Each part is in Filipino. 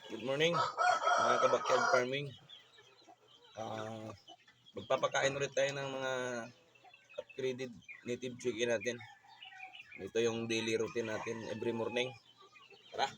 Good morning, mga kabakyard farming. Ah, Magpapakain ulit tayo ng mga upgraded native chicken natin. Ito yung daily routine natin every morning. Tara!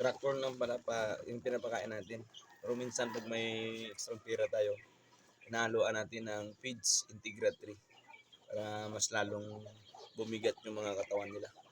Tractor lang pala yung pinapakain natin. Pero minsan pag may extra pira tayo, inahaluan natin ng feeds Integra 3 para mas lalong bumigat yung mga katawan nila.